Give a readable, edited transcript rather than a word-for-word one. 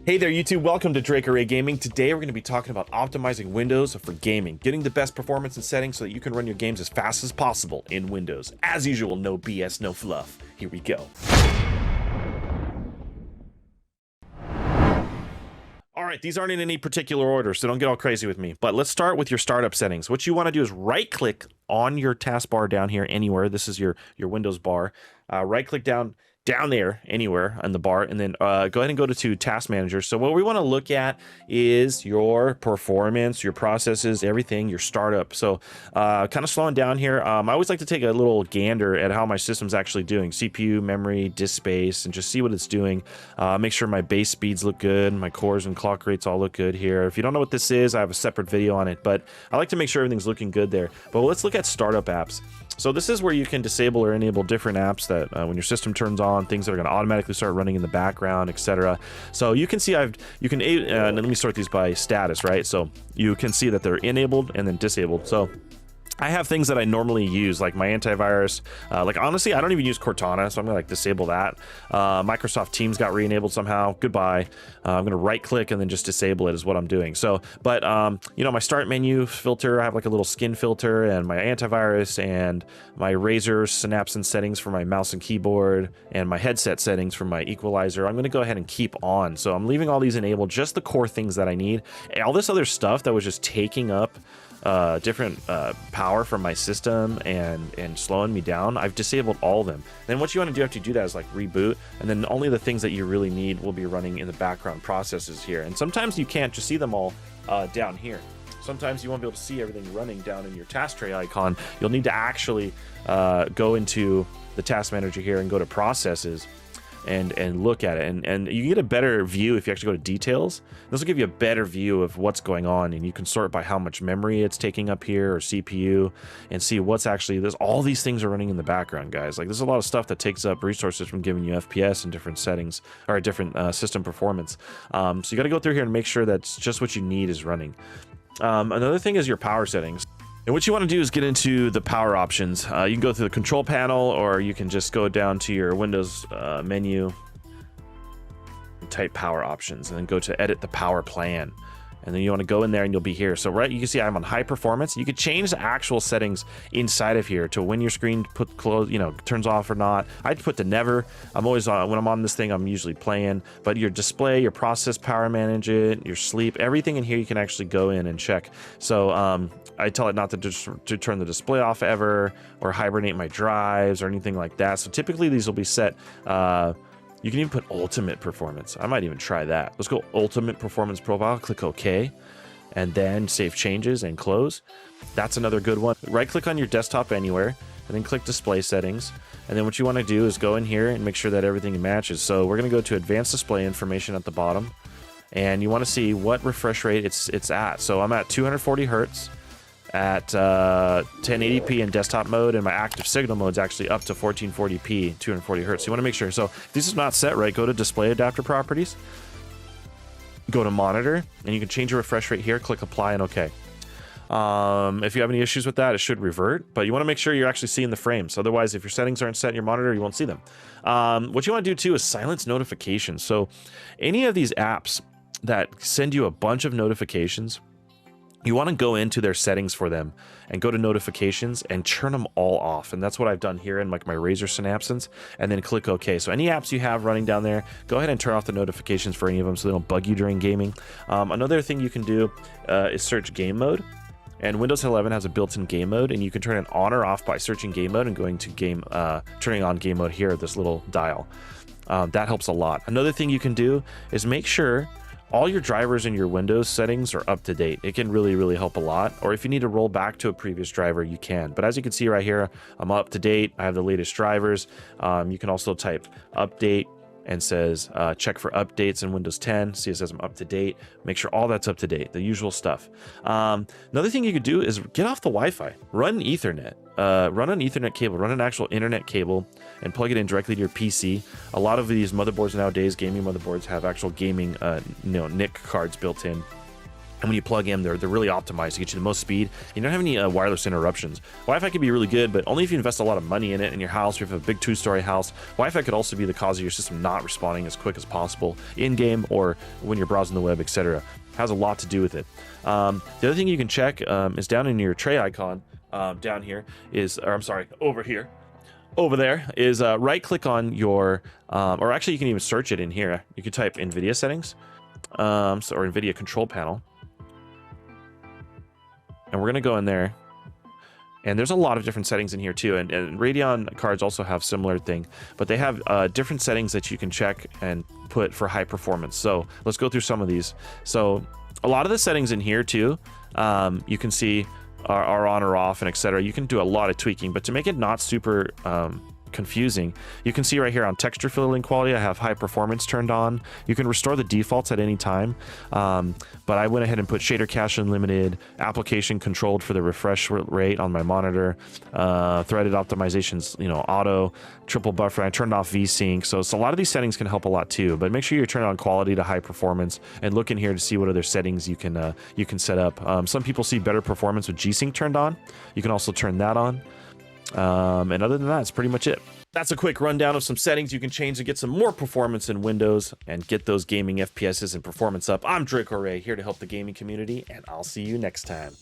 Hey there YouTube, welcome to Draco Ray Gaming. Today we're going to be talking about optimizing Windows for gaming, getting the best performance and settings so that you can run your games as fast as possible in Windows. As usual, no BS, no fluff. Here we go. Alright, these aren't in any particular order, so don't get all crazy with me. But let's start with your startup settings. What you want to do is right-click on your taskbar down here anywhere. This is your Windows bar. Right-click down there anywhere on the bar, and then go ahead and go to Task Manager. So what we want to look at is your performance, your processes, everything, your startup. So kind of slowing down here. I always like to take a little gander at how my system's actually doing. CPU, memory, disk space, and just see what it's doing. Make sure my base speeds look good, my cores and clock rates all look good here. If you don't know what this is, I have a separate video on it, but I like to make sure everything's looking good there. But let's look at startup apps. So this is where you can disable or enable different apps that when your system turns on, things that are going to automatically start running in the background, etc. So you can see let me sort these by status, right? So you can see that they're enabled and then disabled. So I have things that I normally use, like my antivirus. Like honestly, I don't even use Cortana, so I'm gonna disable that. Microsoft Teams got re-enabled somehow. Goodbye. I'm gonna right-click and then just disable it is what I'm doing. So, but you know, my start menu filter, I have like a little skin filter, and my antivirus, and my RYZEN synapse and settings for my mouse and keyboard, and my headset settings for my equalizer. I'm gonna go ahead and keep on. So I'm leaving all these enabled, just the core things that I need. All this other stuff that was just taking up different power from my system and slowing me down, I've disabled all of them. Then what you want to do after you do that is like reboot, and then only the things that you really need will be running in the background processes here. And sometimes you can't just see them all down here. Sometimes you won't be able to see everything running down in your task tray icon. You'll need to actually go into the task manager here and go to processes and look at it, and you get a better view if you actually go to details. This will give you a better view of what's going on, and you can sort by how much memory it's taking up here, or CPU, and see what's actually all these things are running in the background, guys. Like, there's a lot of stuff that takes up resources from giving you FPS and different settings, or different system performance. So you got to go through here and make sure that just what you need is running. Another thing is your power settings. And what you want to do is get into the power options. You can go through the control panel, or you can just go down to your Windows menu and type power options, and then go to edit the power plan. And then you want to go in there and you'll be here. So right, you can see I'm on high performance. You could change the actual settings inside of here to when your screen turns off or not. I'd put to never. I'm always on, when I'm on this thing, I'm usually playing. But your display, your process power management, your sleep, everything in here you can actually go in and check. So I tell it not to turn the display off ever, or hibernate my drives or anything like that. So typically these will be set. You can even put ultimate performance. I might even try that. Let's go ultimate performance profile, click OK, and then save changes and close. That's another good one. Right click on your desktop anywhere, and then click display settings. And then what you want to do is go in here and make sure that everything matches. So we're going to go to advanced display information at the bottom, and you want to see what refresh rate it's at. So I'm at 240 Hertz. At 1080p in desktop mode, and my active signal mode is actually up to 1440p, 240 hertz. So you want to make sure. So if this is not set right, go to display adapter properties, go to monitor, and you can change your refresh rate here, click apply and OK. If you have any issues with that, it should revert, but you want to make sure you're actually seeing the frames. Otherwise, if your settings aren't set in your monitor, you won't see them. What you want to do too is silence notifications. So any of these apps that send you a bunch of notifications, you want to go into their settings for them and go to notifications and turn them all off. And that's what I've done here in like my RYZEN synapses, and then click OK. So any apps you have running down there, go ahead and turn off the notifications for any of them so they don't bug you during gaming. Another thing you can do is search game mode. And Windows 11 has a built-in game mode, and you can turn it on or off by searching game mode and going to turning on game mode here, this little dial. That helps a lot. Another thing you can do is make sure all your drivers in your Windows settings are up to date. It can really, really help a lot. Or if you need to roll back to a previous driver, you can. But as you can see right here, I'm up to date. I have the latest drivers. You can also type update and says check for updates in Windows 10. See, it says I'm up to date. Make sure all that's up to date, the usual stuff. Another thing you could do is get off the Wi-Fi. Run Ethernet. Run an Ethernet cable. Run an actual internet cable and plug it in directly to your PC. A lot of these motherboards nowadays, gaming motherboards, have actual gaming NIC cards built in. And when you plug in, they're really optimized to get you the most speed. You don't have any wireless interruptions. Wi-Fi can be really good, but only if you invest a lot of money in it in your house. Or if you have a big 2-story house, Wi-Fi could also be the cause of your system not responding as quick as possible in-game or when you're browsing the web, etc. Has a lot to do with it. The other thing you can check is down in your tray icon. Down here is, or I'm sorry, over here. Over there is right-click on your, or actually you can even search it in here. You can type Nvidia settings, or Nvidia control panel. And we're going to go in there, and there's a lot of different settings in here too. And Radeon cards also have similar thing, but they have different settings that you can check and put for high performance. So let's go through some of these. So a lot of the settings in here too, you can see are on or off and etc. You can do a lot of tweaking, but to make it not super confusing, you can see right here on texture filling quality, I have high performance turned on. You can restore the defaults at any time, but I went ahead and put shader cache unlimited, application controlled for the refresh rate on my monitor, threaded optimizations, auto, triple buffer. I turned off VSync, so a lot of these settings can help a lot too. But make sure you turn on quality to high performance and look in here to see what other settings you can set up. Some people see better performance with G-Sync turned on. You can also turn that on. And other than that, it's pretty much it. That's a quick rundown of some settings you can change to get some more performance in Windows and get those gaming FPSs and performance up. I'm Draco Ray, here to help the gaming community, and I'll see you next time.